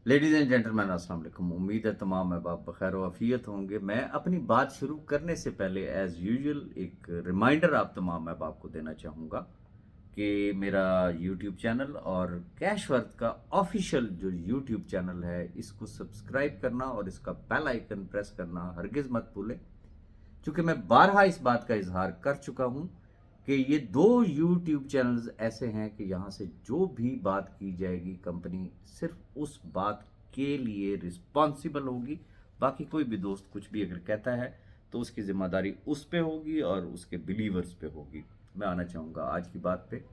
Ladies and gentleman अस्सलाम वालेकुम। उम्मीद है तमाम अहबाब बखैर व आफियत होंगे। मैं अपनी बात शुरू करने से पहले एज़ यूजुअल एक रिमाइंडर आप तमाम अहबाब को देना चाहूँगा कि मेरा यूट्यूब चैनल और कैशवर्थ का ऑफिशियल जो यूट्यूब चैनल है, इसको सब्सक्राइब करना और इसका बेल आइकन प्रेस करना हरगिज़ मत भूलें। चूँकि मैं बारहा इस बात का इजहार कर चुका हूँ कि ये दो यूट्यूब चैनल्स ऐसे हैं कि यहाँ से जो भी बात की जाएगी कंपनी सिर्फ उस बात के लिए रिस्पॉन्सिबल होगी। बाकी कोई भी दोस्त कुछ भी अगर कहता है तो उसकी ज़िम्मेदारी उस पे होगी और उसके बिलीवर्स पे होगी। मैं आना चाहूँगा आज की बात पे।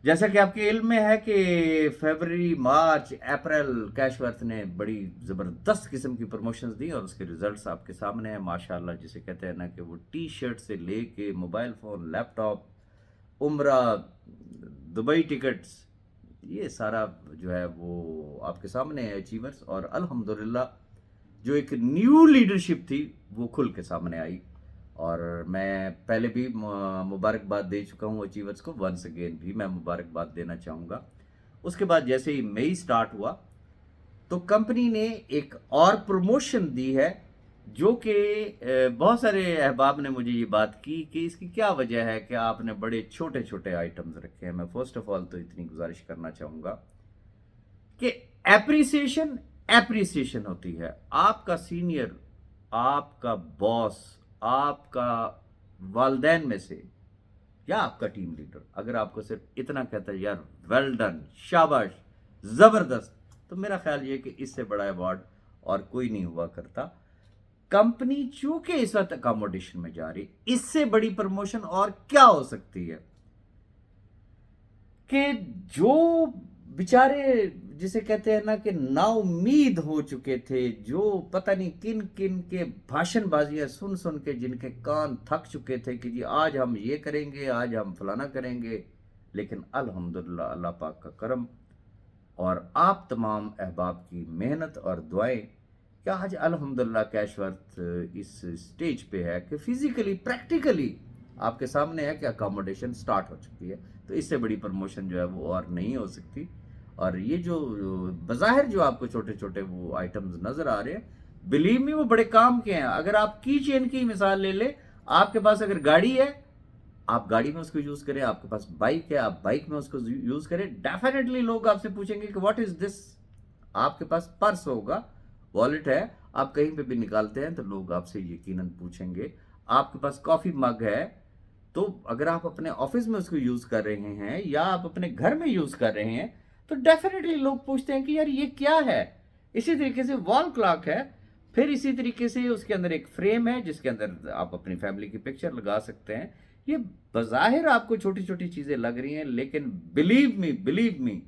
जैसा कि आपके इल्म में है कि फरवरी मार्च अप्रैल कैशवर्थ ने बड़ी ज़बरदस्त किस्म की प्रमोशंस दी और उसके रिजल्ट्स आपके सामने हैं माशाल्लाह। जिसे कहते हैं ना कि वो टी शर्ट से लेके मोबाइल फ़ोन, लैपटॉप, उम्रा, दुबई टिकट्स, ये सारा जो है वो आपके सामने है अचीवर्स। और अल्हम्दुलिल्लाह जो एक न्यू लीडरशिप थी वो खुल के सामने आई। और मैं पहले भी मुबारकबाद दे चुका हूँ अचीवर्स को, वंस अगेन भी मैं मुबारकबाद देना चाहूँगा। उसके बाद जैसे ही मई स्टार्ट हुआ तो कंपनी ने एक और प्रमोशन दी है, जो कि बहुत सारे अहबाब ने मुझे ये बात की कि इसकी क्या वजह है कि आपने बड़े छोटे छोटे आइटम्स रखे हैं। मैं फर्स्ट ऑफ ऑल तो इतनी गुजारिश करना चाहूँगा कि एप्रिसिएशन एप्रिसिएशन होती है। आपका सीनियर, आपका बॉस, आपका वालदैन में से या आपका टीम लीडर अगर आपको सिर्फ इतना कहता है यार वेल डन, शाबाश, ज़बरदस्त, तो मेरा ख्याल ये कि इससे बड़ा अवार्ड और कोई नहीं हुआ करता। कंपनी चूंकि इस वक्त अकोमोडेशन में जा रही, इससे बड़ी प्रमोशन और क्या हो सकती है कि जो बेचारे जिसे कहते हैं ना कि नाउमीद हो चुके थे, जो पता नहीं किन किन के भाषणबाजियां सुन सुन के जिनके कान थक चुके थे कि जी आज हम ये करेंगे, आज हम फलाना करेंगे, लेकिन अल्हम्दुलिल्लाह अल्लाह पाक का करम और आप तमाम अहबाब की मेहनत और दुआएं कि आज अल्हम्दुलिल्लाह कैशवर्थ इस स्टेज पे है कि फिजिकली प्रैक्टिकली आपके सामने है कि अकोमोडेशन स्टार्ट हो चुकी है। तो इससे बड़ी प्रमोशन जो है वो और नहीं हो सकती। और ये जो बज़ाहिर जो आपको छोटे छोटे वो आइटम्स नज़र आ रहे हैं, बिलीव मी वो बड़े काम के हैं। अगर आप की चेन की मिसाल ले ले, आपके पास अगर गाड़ी है आप गाड़ी में उसको यूज़ करें, आपके पास बाइक है आप बाइक में उसको यूज़ करें, डेफिनेटली लोग आपसे पूछेंगे कि व्हाट इज़ दिस। आपके पास पर्स होगा, वॉलेट है, आप कहीं पे भी निकालते हैं तो लोग आपसे यकीनन पूछेंगे। आपके पास कॉफ़ी मग है, तो अगर आप अपने ऑफिस में उसको यूज़ कर रहे हैं या आप अपने घर में यूज़ कर रहे हैं तो डेफिनेटली लोग पूछते हैं कि यार ये क्या है। इसी तरीके से वॉल क्लॉक है, फिर इसी तरीके से उसके अंदर एक फ्रेम है जिसके अंदर आप अपनी फैमिली की पिक्चर लगा सकते हैं। ये बज़ाहिर आपको छोटी छोटी चीज़ें लग रही हैं, लेकिन बिलीव मी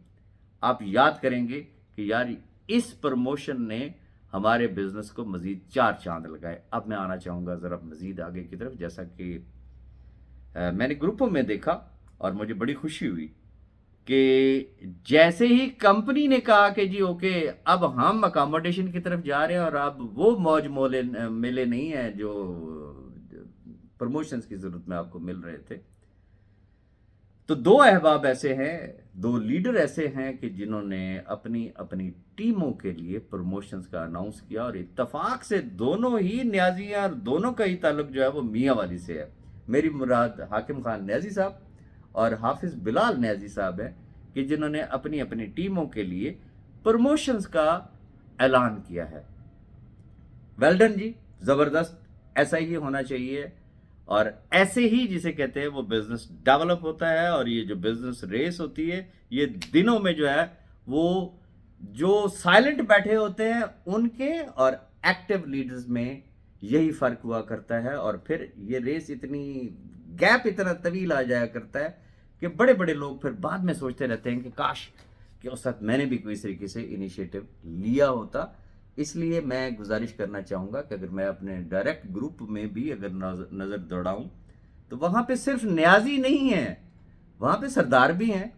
आप याद करेंगे कि यार इस प्रमोशन ने हमारे बिजनेस को मज़ीद चार चांद लगाए। अब मैं आना चाहूँगा ज़रा मज़ीद आगे की तरफ। जैसा कि मैंने ग्रुपों में देखा और मुझे बड़ी खुशी हुई कि जैसे ही कंपनी ने कहा कि जी ओके अब हम अकोमोडेशन की तरफ जा रहे हैं और अब वो मौज मोले मेले नहीं है जो प्रमोशंस की ज़रूरत में आपको मिल रहे थे। तो दो अहबाब ऐसे हैं, दो लीडर ऐसे हैं कि जिन्होंने अपनी अपनी टीमों के लिए प्रमोशंस का अनाउंस किया और इत्तफाक से दोनों ही न्याजी हैं और दोनों का ही ताल्लुक जो है वो मियाँ वाली से है। मेरी मुराद हाकिम खान न्याजी साहब और हाफिज बिलाल न्याजी साहब हैं कि जिन्होंने अपनी अपनी टीमों के लिए प्रमोशंस का ऐलान किया है। वेल डन जी, ज़बरदस्त, ऐसा ही होना चाहिए। और ऐसे ही जिसे कहते हैं वो बिजनेस डेवलप होता है। और ये जो बिजनेस रेस होती है ये दिनों में जो है वो जो साइलेंट बैठे होते हैं उनके और एक्टिव लीडर्स में यही फर्क हुआ करता है। और फिर ये रेस इतनी गैप इतना तवील आ जाया करता है कि बड़े बड़े लोग फिर बाद में सोचते रहते हैं कि काश कि उस वक्त मैंने भी कोई इस तरीके से इनिशिएटिव लिया होता। इसलिए मैं गुजारिश करना चाहूँगा कि अगर मैं अपने डायरेक्ट ग्रुप में भी अगर नज़र दौड़ाऊँ तो वहाँ पे सिर्फ न्याजी नहीं है, वहाँ पे सरदार भी हैं,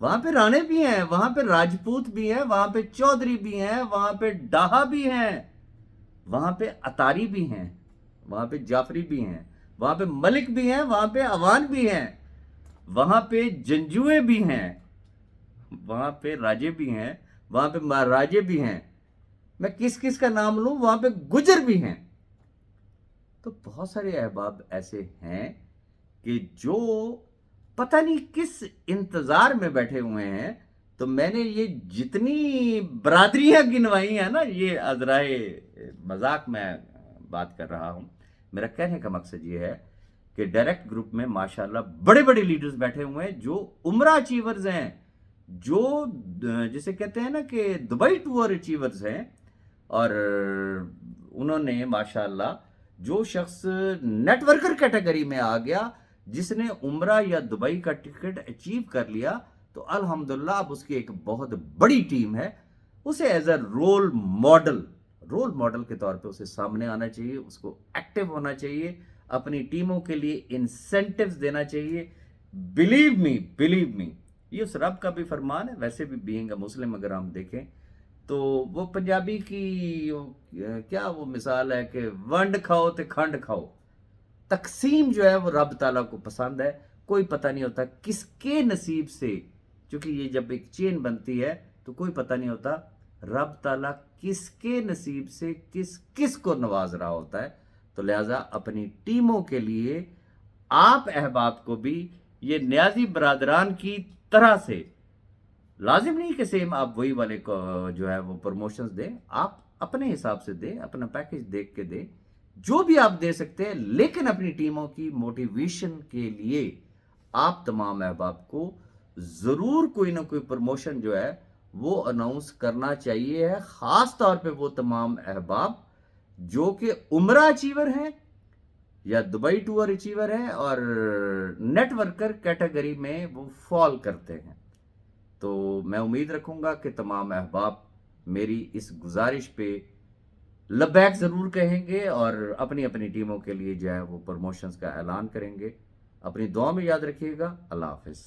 वहाँ पे राणे भी हैं, वहाँ पे राजपूत भी हैं, वहाँ पे चौधरी भी हैं, वहाँ पे डाहा भी हैं, वहाँ पे अतारी भी हैं, वहाँ पे जाफरी भी हैं, वहाँ पे मलिक भी हैं, वहाँ पे अवान भी हैं, वहाँ पे जंजुए भी हैं, वहाँ पे राजे भी हैं, وہاں پہ مہاراجے بھی ہیں، میں کس کس کا نام لوں، وہاں پہ گجر بھی ہیں. تو بہت سارے احباب ایسے ہیں کہ جو پتہ نہیں کس انتظار میں بیٹھے ہوئے ہیں. تو میں نے یہ جتنی برادریاں گنوائی ہیں نا، یہ عذرائے مذاق میں بات کر رہا ہوں. میرا کہنے کا مقصد یہ ہے کہ ڈائریکٹ گروپ میں ماشاءاللہ بڑے بڑے لیڈرز بیٹھے ہوئے ہیں جو عمرہ اچیورز ہیں، جو جسے کہتے ہیں نا کہ دبئی ٹور اچیورز ہیں. اور انہوں نے ماشاءاللہ جو شخص نیٹ ورکر کیٹیگری میں آ گیا، جس نے عمرہ یا دبئی کا ٹکٹ اچیو کر لیا، تو الحمدللہ اب اس کی ایک بہت بڑی ٹیم ہے. اسے ایز اے رول ماڈل کے طور پہ اسے سامنے آنا چاہیے، اس کو ایکٹیو ہونا چاہیے، اپنی ٹیموں کے لیے انسینٹیوز دینا چاہیے. بلیو می یہ اس رب کا بھی فرمان ہے. ویسے بھی بینگ اے مسلم اگر ہم دیکھیں تو وہ پنجابی کی کیا وہ مثال ہے کہ ونڈ کھاؤ تے کھنڈ کھاؤ. تقسیم جو ہے وہ رب تعالیٰ کو پسند ہے. کوئی پتہ نہیں ہوتا کس کے نصیب سے، چونکہ یہ جب ایک چین بنتی ہے تو کوئی پتہ نہیں ہوتا رب تعالیٰ کس کے نصیب سے کس کو نواز رہا ہوتا ہے. تو لہٰذا اپنی ٹیموں کے لیے آپ احباب کو بھی یہ نیازی برادران کی طرح سے، لازم نہیں کہ سیم آپ وہی والے کو جو ہے وہ پروموشنز دیں، آپ اپنے حساب سے دیں، اپنا پیکج دیکھ کے دیں، جو بھی آپ دے سکتے ہیں. لیکن اپنی ٹیموں کی موٹیویشن کے لیے آپ تمام احباب کو ضرور کوئی نہ کوئی پروموشن جو ہے وہ اناؤنس کرنا چاہیے ہے. خاص طور پہ وہ تمام احباب جو کہ عمرہ اچیور ہیں یا دبئی ٹور اچیور ہیں اور نیٹ ورکر کیٹیگری میں وہ فال کرتے ہیں. تو میں امید رکھوں گا کہ تمام احباب میری اس گزارش پہ لبیک ضرور کہیں گے اور اپنی اپنی ٹیموں کے لیے جو ہے وہ پروموشنز کا اعلان کریں گے. اپنی دعا میں یاد رکھیے گا. اللہ حافظ.